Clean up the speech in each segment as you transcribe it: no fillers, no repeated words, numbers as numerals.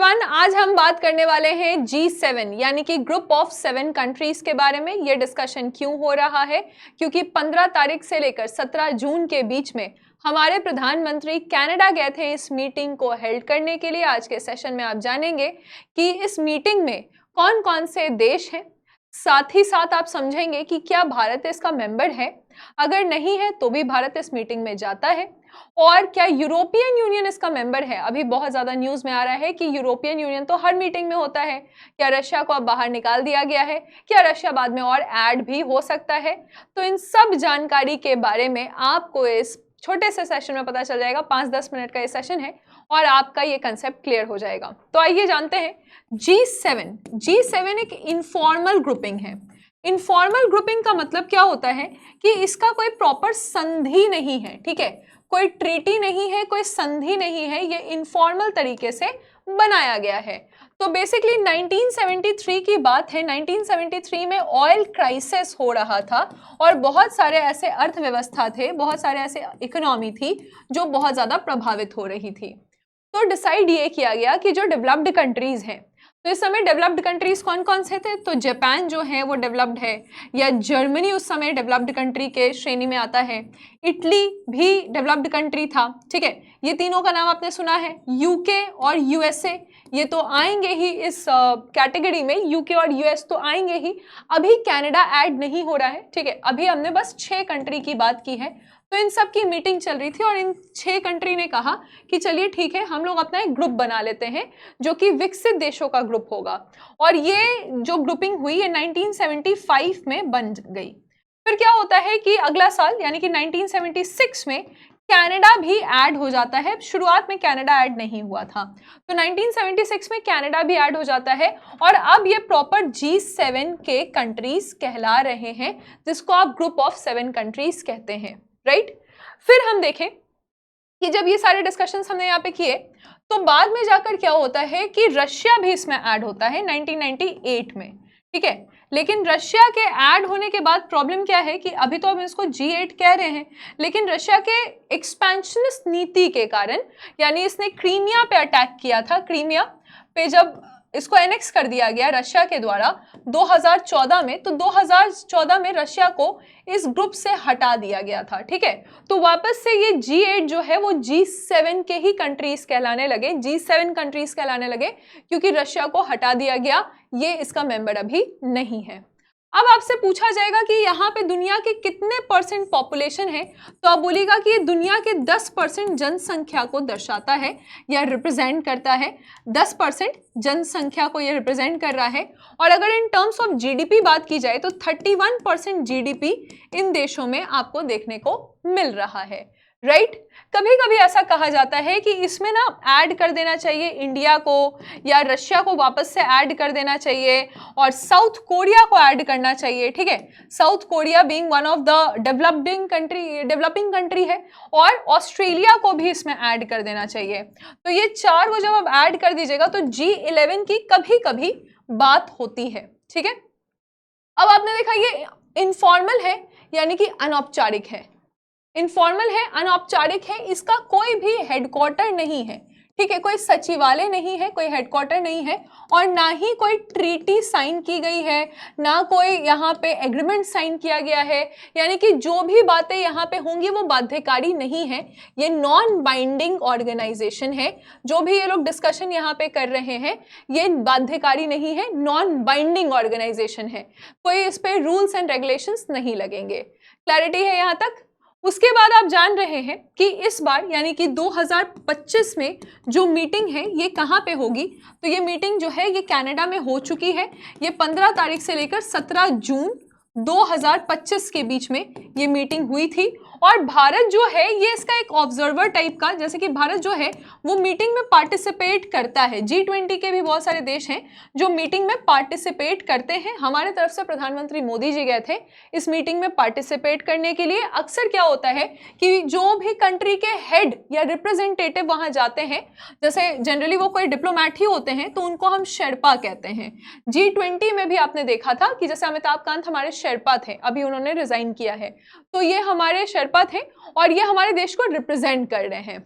Everyone, आज हम बात करने वाले हैं G7 यानी कि ग्रुप ऑफ 7 कंट्रीज के बारे में। ये डिस्कशन क्यों हो रहा है? क्योंकि 15 तारीख से लेकर 17 जून के बीच में हमारे प्रधानमंत्री कनाडा गए थे इस मीटिंग को हेल्ड करने के लिए। आज के सेशन में आप जानेंगे कि इस मीटिंग में कौन कौन से देश हैं, साथ ही साथ आप समझेंगे कि क्या भारत इसका मेंबर है, अगर नहीं है तो भी भारत इस मीटिंग में जाता है, और क्या यूरोपियन यूनियन इसका मेंबर है। अभी बहुत ज्यादा न्यूज में आ रहा है कि यूरोपियन यूनियन तो हर मीटिंग में होता है, क्या रशिया को अब बाहर निकाल दिया गया है, क्या रशिया बाद में और ऐड भी हो सकता है। तो इन सब जानकारी के बारे में आपको इस छोटे से सेशन में पता चल जाएगा। 5-10 मिनट का ये सेशन है और आपका ये कंसेप्ट क्लियर हो जाएगा। तो आइए जानते हैं G7 एक इनफॉर्मल ग्रुपिंग है। इनफॉर्मल ग्रुपिंग का मतलब क्या होता है कि इसका कोई प्रॉपर संधि नहीं है, ठीक है, कोई ट्रीटी नहीं है, कोई संधि नहीं है, ये इनफॉर्मल तरीके से बनाया गया है। तो बेसिकली 1973 की बात है। 1973 में ऑयल क्राइसिस हो रहा था और बहुत सारे ऐसे अर्थव्यवस्था थे, बहुत सारे ऐसे इकोनॉमी थी जो बहुत ज़्यादा प्रभावित हो रही थी। तो डिसाइड ये किया गया कि जो डेवलप्ड कंट्रीज हैं, तो इस समय डेवलप्ड कंट्रीज कौन कौन से थे? तो जापान जो है वो डेवलप्ड है, या जर्मनी उस समय डेवलप्ड कंट्री के श्रेणी में आता है, इटली भी डेवलप्ड कंट्री था, ठीक है, ये तीनों का नाम आपने सुना है। यूके और यूएसए ये तो आएंगे ही इस कैटेगरी में, यूके और यूएस तो आएंगे ही। अभी कनाडा ऐड नहीं हो रहा है, ठीक है, अभी हमने बस 6 कंट्री की बात की है। तो इन सब की मीटिंग चल रही थी और इन 6 कंट्री ने कहा कि चलिए ठीक है, हम लोग अपना एक ग्रुप बना लेते हैं जो कि विकसित देशों का ग्रुप होगा। और ये जो ग्रुपिंग हुई ये 1975 में बन गई। फिर क्या होता है कि अगला साल यानी कि 1976 में कनाडा भी ऐड हो जाता है। शुरुआत में कनाडा ऐड नहीं हुआ था, तो 1976 में कनाडा भी ऐड हो जाता है और अब ये प्रॉपर G7 के कंट्रीज कहला रहे हैं, जिसको आप ग्रुप ऑफ 7 कंट्रीज कहते हैं, राइट। फिर हम देखें कि जब ये सारे डिस्कशंस हमने यहाँ पे किए तो बाद में जाकर क्या होता है कि रशिया भी इसमें ऐड होता है 1998 में, ठीक है। लेकिन रशिया के ऐड होने के बाद प्रॉब्लम क्या है कि अभी तो हम इसको G8 कह रहे हैं, लेकिन रशिया के एक्सपेंशनिस्ट नीति के कारण, यानी इसने क्रीमिया पे अटैक किया था, क्रीमिया पे जब इसको एनेक्स कर दिया गया रशिया के द्वारा 2014 में, तो 2014 में रशिया को इस ग्रुप से हटा दिया गया था, ठीक है। तो वापस से ये G8 जो है वो G7 के ही कंट्रीज कहलाने लगे, G7 कंट्रीज कहलाने लगे, क्योंकि रशिया को हटा दिया गया, ये इसका मेंबर अभी नहीं है। अब आपसे पूछा जाएगा कि यहाँ पे दुनिया के कितने परसेंट पॉपुलेशन है, तो आप बोलिएगा कि ये दुनिया के 10% जनसंख्या को दर्शाता है या रिप्रेजेंट करता है। 10% जनसंख्या को ये रिप्रेजेंट कर रहा है। और अगर इन टर्म्स ऑफ जीडीपी बात की जाए तो 31% जीडीपी इन देशों में आपको देखने को मिल रहा है, राइट। कभी कभी ऐसा कहा जाता है कि इसमें ना ऐड कर देना चाहिए इंडिया को या रशिया को, वापस से ऐड कर देना चाहिए और साउथ कोरिया को ऐड करना चाहिए, ठीक है। South Korea being one of the developing country है, और ऑस्ट्रेलिया को भी इसमें ऐड कर देना चाहिए। तो ये 4 को जब आप ऐड कर दीजिएगा तो G11 की कभी कभी बात होती है, ठीक है। अब आपने देखा ये इनफॉर्मल है यानी कि अनौपचारिक है। इनफॉर्मल है, अनौपचारिक है, इसका कोई भी हेडक्वार्टर नहीं है, ठीक है, कोई सचिवालय नहीं है, कोई हेडक्वार्टर नहीं है, और ना ही कोई ट्रीटी साइन की गई है, ना कोई यहाँ पे एग्रीमेंट साइन किया गया है, यानी कि जो भी बातें यहाँ पे होंगी वो बाध्यकारी नहीं है। ये नॉन बाइंडिंग ऑर्गेनाइजेशन है, जो भी ये लोग डिस्कशन यहाँ पे कर रहे हैं ये बाध्यकारी नहीं है, नॉन बाइंडिंग ऑर्गेनाइजेशन है, कोई इस पे रूल्स एंड रेगुलेशंस नहीं लगेंगे। क्लैरिटी है यहाँ तक? उसके बाद आप जान रहे हैं कि इस बार यानी कि 2025 में जो मीटिंग है ये कहाँ पे होगी, तो ये मीटिंग जो है ये कनाडा में हो चुकी है। ये 15 तारीख से लेकर 17 जून 2025 के बीच में ये मीटिंग हुई थी। और भारत जो है ये इसका एक ऑब्जर्वर टाइप का, जैसे कि भारत जो है वो मीटिंग में पार्टिसिपेट करता है। G20 के भी बहुत सारे देश हैं जो मीटिंग में पार्टिसिपेट करते हैं। हमारे तरफ से प्रधानमंत्री मोदी जी गए थे इस मीटिंग में पार्टिसिपेट करने के लिए। अक्सर क्या होता है कि जो भी कंट्री के हेड या रिप्रेजेंटेटिव वहां जाते हैं, जैसे जनरली वो कोई डिप्लोमैट ही होते हैं, तो उनको हम शेर्पा कहते हैं। G20 में भी आपने देखा था कि जैसे अमिताभ कांत हमारे शेर्पा थे, अभी उन्होंने रिजाइन किया है, तो ये हमारे शेर्पा थे और ये हमारे देश को रिप्रेजेंट कर रहे हैं,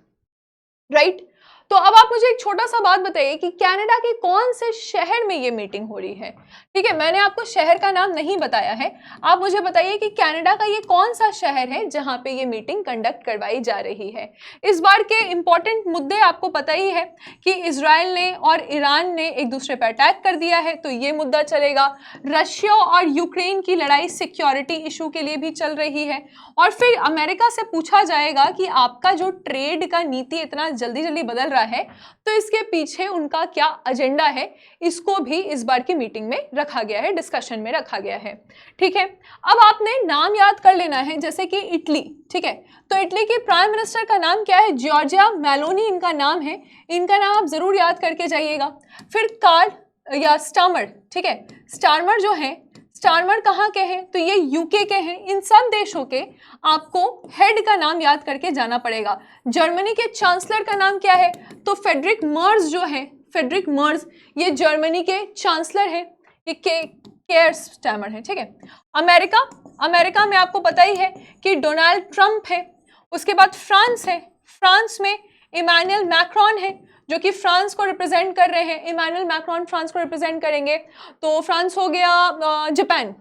राइट। तो तो अब आप मुझे एक छोटा सा बात बताइए कि कनाडा के कौन से शहर में ये मीटिंग हो रही है। ठीक है, मैंने आपको शहर का नाम नहीं बताया है, आप मुझे बताइए कि कनाडा का ये कौन सा शहर है जहां पे ये मीटिंग कंडक्ट करवाई जा रही है। इस बार के इंपॉर्टेंट मुद्दे आपको पता ही है कि इजराइल ने और ईरान ने एक दूसरे पर अटैक कर दिया है, तो ये मुद्दा चलेगा। रशिया और यूक्रेन की लड़ाई सिक्योरिटी इशू के लिए भी चल रही है, और फिर अमेरिका से पूछा जाएगा कि आपका जो ट्रेड का नीति इतना जल्दी जल्दी बदल रहा है, तो इसके पीछे उनका क्या एजेंडा है, इसको भी इस बार की मीटिंग में रखा गया है, डिस्कशन में रखा गया है। ठीक है, अब आपने नाम याद कर लेना है, जैसे कि इटली। ठीक है, तो इटली के प्राइम मिनिस्टर का नाम क्या है? जॉर्जिया मेलोनी इनका नाम है, इनका नाम आप जरूर याद करके जाइएगा। फिर कार्ल या स्टार्मर, ठीक है, स्टार्मर जो है, स्टार्मर कहाँ के हैं? तो ये यूके के हैं। इन सब देशों के आपको हेड का नाम याद करके जाना पड़ेगा। जर्मनी के चांसलर का नाम क्या है? तो फेडरिक मर्ज जो है, फेडरिक मर्ज, ये जर्मनी के चांसलर है, ये केयर स्टार्मर है। ठीक है, अमेरिका, अमेरिका में आपको पता ही है कि डोनाल्ड ट्रंप है। उसके बाद फ्रांस है, फ्रांस में इमैनुअल मैक्रोन है जो कि फ्रांस को रिप्रेजेंट कर रहे हैं। इमैनुअल मैक्रोन फ्रांस को रिप्रेजेंट करेंगे। तो फ्रांस हो गया। जापान,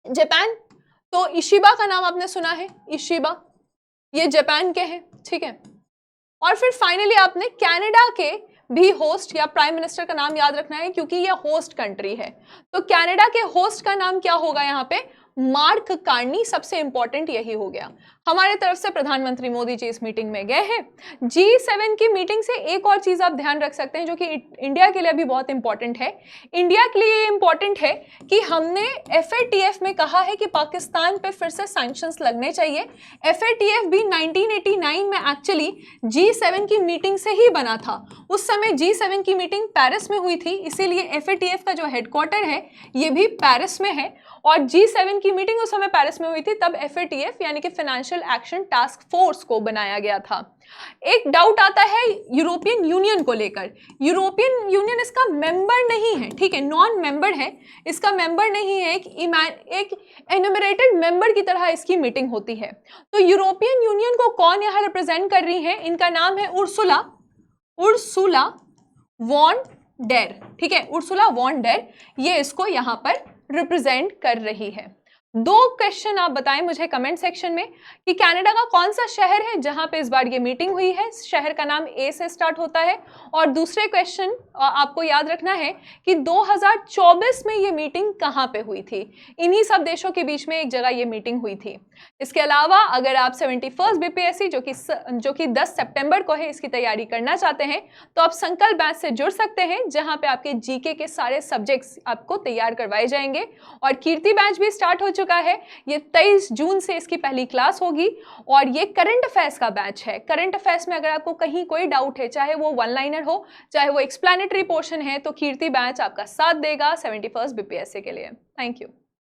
जापान तो इशिबा का नाम आपने सुना है, इशिबा, ये जापान के हैं। ठीक है, और फिर फाइनली आपने कनाडा के भी होस्ट या प्राइम मिनिस्टर का नाम याद रखना है, क्योंकि ये होस्ट कंट्री है। तो कनाडा के होस्ट का नाम क्या होगा यहाँ पे? मार्क कार्नी, सबसे इंपॉर्टेंट यही हो गया। हमारे तरफ से प्रधानमंत्री मोदी जी इस मीटिंग में गए हैं। G7 की मीटिंग से एक और चीज आप ध्यान रख सकते हैं जो कि इंडिया के लिए भी बहुत इंपॉर्टेंट है। इंडिया के लिए इंपॉर्टेंट है कि हमने FATF में कहा है कि पाकिस्तान पे फिर से सैंक्शंस लगने चाहिए। FATF भी 1989 में एक्चुअली G7 की मीटिंग से ही बना था। उस समय G7 की मीटिंग पेरिस में हुई थी, इसीलिए FATF का जो हेडक्वार्टर है ये भी पेरिस में है, और G7 की मीटिंग उस समय पेरिस में हुई थी, तब FATF यानी कि फाइनेंशियल एक्शन टास्क फोर्स को बनाया गया था। एक डाउट आता है यूरोपियन यूनियन को लेकर। यूरोपियन यूनियन इसका मेंबर नहीं है, ठीक है, नॉन मेंबर है, इसका मेंबर नहीं है, एक एनुमरेटेड मेंबर की तरह इसकी मीटिंग होती है। तो यूरोपियन यूनियन को कौन यहाँ रिप्रेजेंट कर रही है? इनका नाम है उर्सुला वॉन डेर। ठीक है, उर्सुला वॉन डेर, ये इसको यहाँ पर रिप्रेजेंट कर रही है। 2 क्वेश्चन आप बताएं मुझे कमेंट सेक्शन में कि कनाडा का कौन सा शहर है जहां पे इस बार ये मीटिंग हुई है, शहर का नाम ए से स्टार्ट होता है। और दूसरे क्वेश्चन आपको याद रखना है कि 2024 में ये मीटिंग कहां पे हुई थी। इन्हीं सब देशों के बीच में एक जगह ये मीटिंग हुई थी। इसके अलावा अगर आप 71st BPSC जो कि 10 सितंबर को है, इसकी तैयारी करना चाहते हैं तो आप संकल्प बैच से जुड़ सकते हैं, जहां पे आपके जीके के सारे सब्जेक्ट्स आपको तैयार करवाए जाएंगे। और कीर्ति बैच भी स्टार्ट हो चुका है, ये 23 जून से इसकी पहली क्लास होगी, और ये करंट अफेयर्स का बैच है। करंट अफेयर्स में अगर आपको कहीं कोई डाउट है, चाहे वो 1 लाइनर हो, चाहे वो एक्सप्लेनेटरी पोर्शन है, तो कीर्ति बैच आपका साथ देगा 71st BPSC के लिए। Thank you.